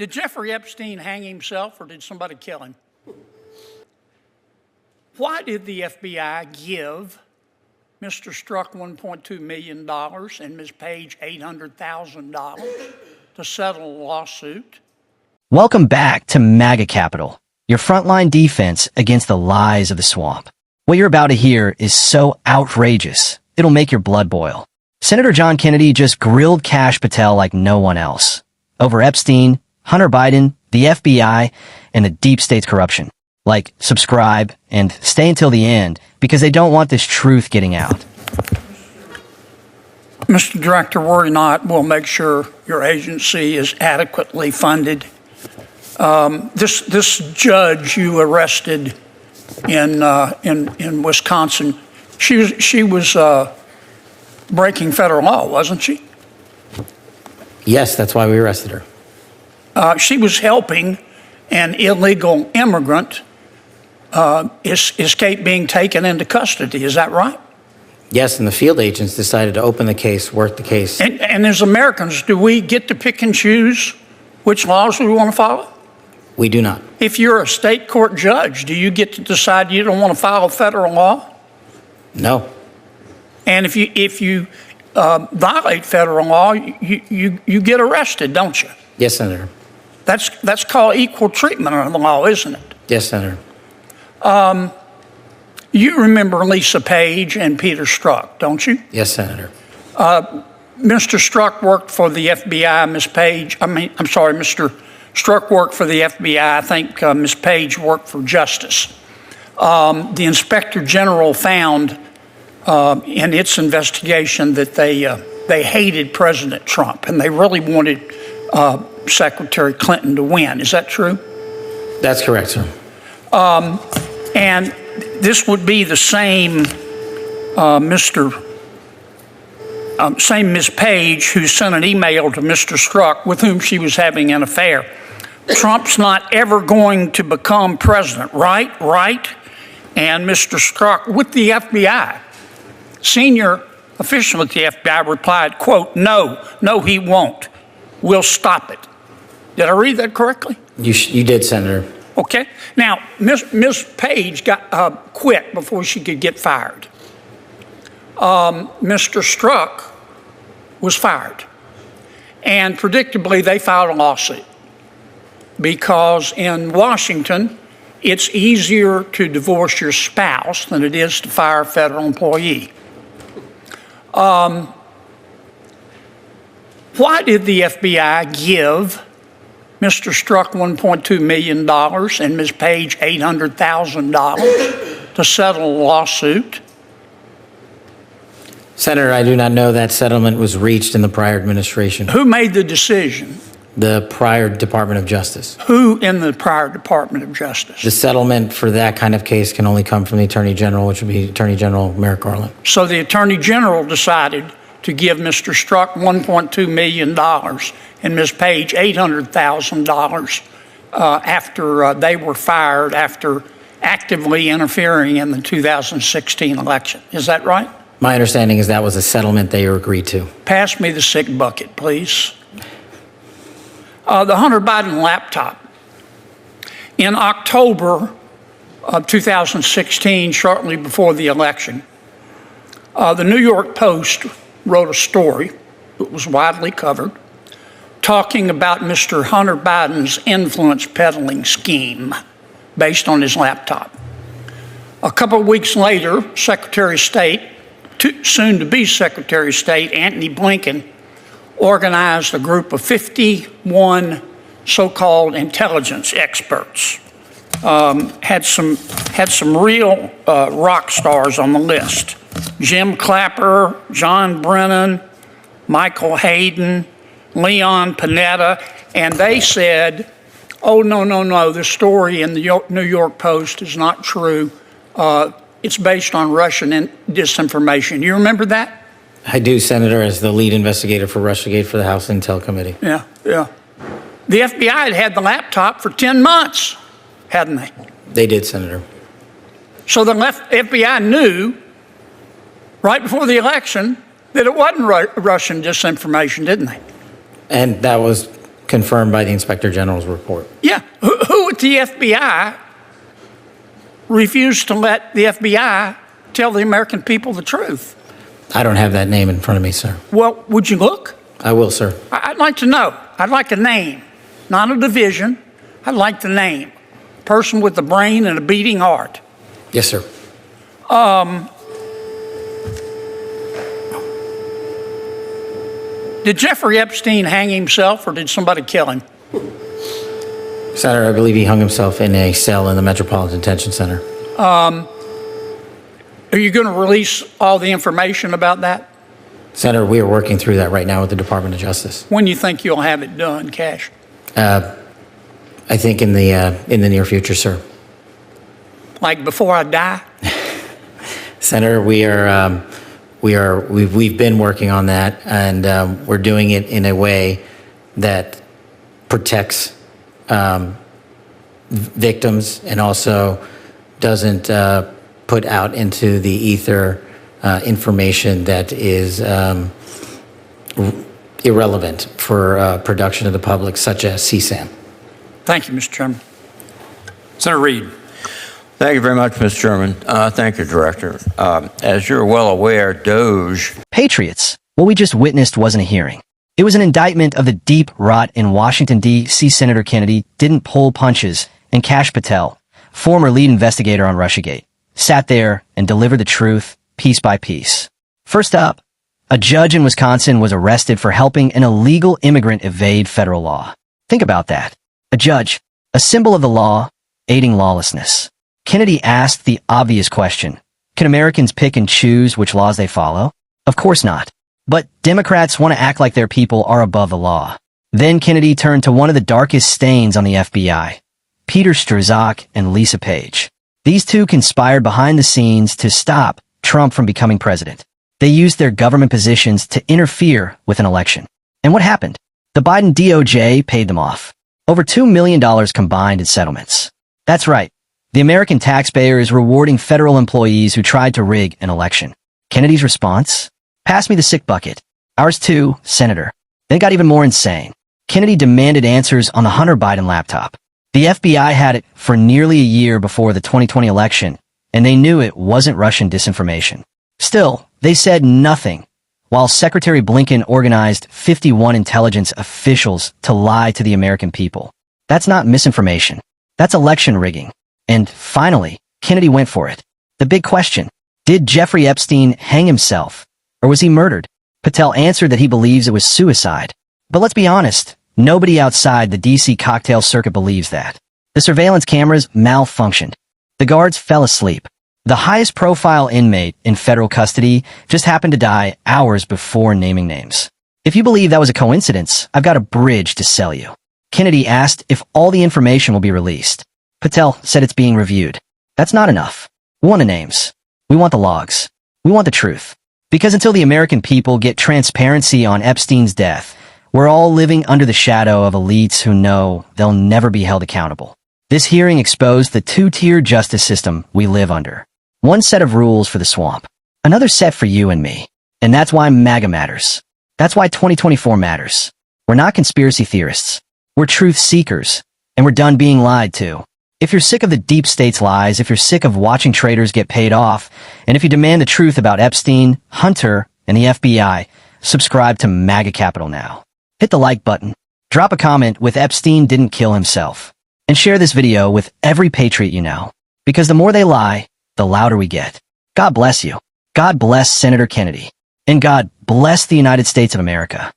Did Jeffrey Epstein hang himself or did somebody kill him? Why did the FBI give Mr. Strzok $1.2 million and Ms. Page $800,000 to settle a lawsuit? Welcome back to Maga Capital, your frontline defense against the lies of the swamp. What you're about to hear is so outrageous, it'll make your blood boil. Senator John Kennedy just grilled Kash Patel like no one else over Epstein, Hunter Biden, the FBI, and the deep state's corruption. Like, subscribe, and stay until the end because they don't want this truth getting out. Mr. Director, worry not. We'll make sure your agency is adequately funded. This judge you arrested in Wisconsin, she was breaking federal law, wasn't she? Yes, that's why we arrested her. She was helping an illegal immigrant escape being taken into custody. Is that right? Yes, and the field agents decided to open the case, work the case. And as Americans, do we get to pick and choose which laws we want to follow? We do not. If you're a state court judge, do you get to decide you don't want to follow federal law? No. And if you violate federal law, you get arrested, don't you? Yes, Senator. That's called equal treatment under the law, isn't it? Yes, Senator. You remember Lisa Page and Peter Strzok, don't you? Yes, Senator. Mr. Strzok worked for the FBI. Mr. Strzok worked for the FBI. I think Ms. Page worked for Justice. The Inspector General found in its investigation that they hated President Trump and they really wanted Secretary Clinton to win. Is that true? That's correct, sir. And this would be the same same Ms. Page who sent an email to Mr. Strzok with whom she was having an affair. Trump's not ever going to become president, right? Right? And Mr. Strzok with the FBI, senior official at the FBI replied, quote, no, he won't. We'll stop it. Did I read that correctly? You did, Senator. Okay. Now, Ms. Page got quit before she could get fired. Mr. Strzok was fired. And predictably, they filed a lawsuit because in Washington, it's easier to divorce your spouse than it is to fire a federal employee. Why did the FBI give Mr. Strzok $1.2 million and Ms. Page $800,000 to settle a lawsuit? Senator, I do not know that settlement was reached in the prior administration. Who made the decision? The prior Department of Justice. Who in the prior Department of Justice? The settlement for that kind of case can only come from the Attorney General, which would be Attorney General Merrick Garland. So the Attorney General decided to give Mr. Strzok $1.2 million and Ms. Page $800,000 after they were fired after actively interfering in the 2016 election. Is that right? My understanding is that was a settlement they agreed to. Pass me the sick bucket, please. The Hunter Biden laptop. In October of 2016, shortly before the election, the New York Post wrote a story that was widely covered talking about Mr. Hunter Biden's influence peddling scheme based on his laptop. A couple of weeks later, Secretary of State, soon to be Secretary of State, Antony Blinken, organized a group of 51 so-called intelligence experts. Had some real rock stars on the list. Jim Clapper, John Brennan, Michael Hayden, Leon Panetta, and they said, oh, no, the story in the New York Post is not true. It's based on Russian disinformation. You remember that? I do, Senator, as the lead investigator for Russiagate for the House Intel Committee. Yeah. The FBI had the laptop for 10 months, hadn't they? They did, Senator. So the FBI knew right before the election that it wasn't Russian disinformation, didn't they? And that was confirmed by the Inspector General's report. Yeah. Who at the FBI refused to let the FBI tell the American people the truth? I don't have that name in front of me, sir. Well, would you look? I will, sir. I'd like to know. I'd like a name, not a division. I'd like the name. Person with a brain and a beating heart. Yes, sir. Did Jeffrey Epstein hang himself or did somebody kill him? Senator, I believe he hung himself in a cell in the Metropolitan Detention Center. Are you going to release all the information about that? Senator, we are working through that right now with the Department of Justice. When do you think you'll have it done, Kash? I think in the near future, sir. Like before I die? Senator, we've been working on that, and we're doing it in a way that protects victims and also doesn't put out into the ether information that is irrelevant for production of the public, such as CSAM. Thank you, Mr. Chairman. Senator Reid. Thank you very much, Mr. Chairman. Thank you, Director. As you're well aware, Doge... Patriots. What we just witnessed wasn't a hearing. It was an indictment of the deep rot in Washington, D.C. Senator Kennedy didn't pull punches, and Kash Patel, former lead investigator on Russiagate, sat there and delivered the truth piece by piece. First up, a judge in Wisconsin was arrested for helping an illegal immigrant evade federal law. Think about that. A judge, a symbol of the law, aiding lawlessness. Kennedy asked the obvious question. Can Americans pick and choose which laws they follow? Of course not. But Democrats want to act like their people are above the law. Then Kennedy turned to one of the darkest stains on the FBI, Peter Strzok and Lisa Page. These two conspired behind the scenes to stop Trump from becoming president. They used their government positions to interfere with an election. And what happened? The Biden DOJ paid them off. Over $2 million combined in settlements. That's right. The American taxpayer is rewarding federal employees who tried to rig an election. Kennedy's response? Pass me the sick bucket. Ours too, Senator. Then it got even more insane. Kennedy demanded answers on the Hunter Biden laptop. The FBI had it for nearly a year before the 2020 election, and they knew it wasn't Russian disinformation. Still, they said nothing, while Secretary Blinken organized 51 intelligence officials to lie to the American people. That's not misinformation. That's election rigging. And finally, Kennedy went for it. The big question, did Jeffrey Epstein hang himself, or was he murdered? Patel answered that he believes it was suicide. But let's be honest, nobody outside the DC cocktail circuit believes that. The surveillance cameras malfunctioned. The guards fell asleep. The highest profile inmate in federal custody just happened to die hours before naming names. If you believe that was a coincidence, I've got a bridge to sell you. Kennedy asked if all the information will be released. Patel said it's being reviewed. That's not enough. We want the names. We want the logs. We want the truth. Because until the American people get transparency on Epstein's death, we're all living under the shadow of elites who know they'll never be held accountable. This hearing exposed the two-tier justice system we live under. One set of rules for the swamp. Another set for you and me. And that's why MAGA matters. That's why 2024 matters. We're not conspiracy theorists. We're truth seekers. And we're done being lied to. If you're sick of the deep state's lies, if you're sick of watching traitors get paid off, and if you demand the truth about Epstein, Hunter, and the FBI, subscribe to MAGA Capital now. Hit the like button, drop a comment with Epstein didn't kill himself, and share this video with every patriot you know. Because the more they lie, the louder we get. God bless you. God bless Senator Kennedy. And God bless the United States of America.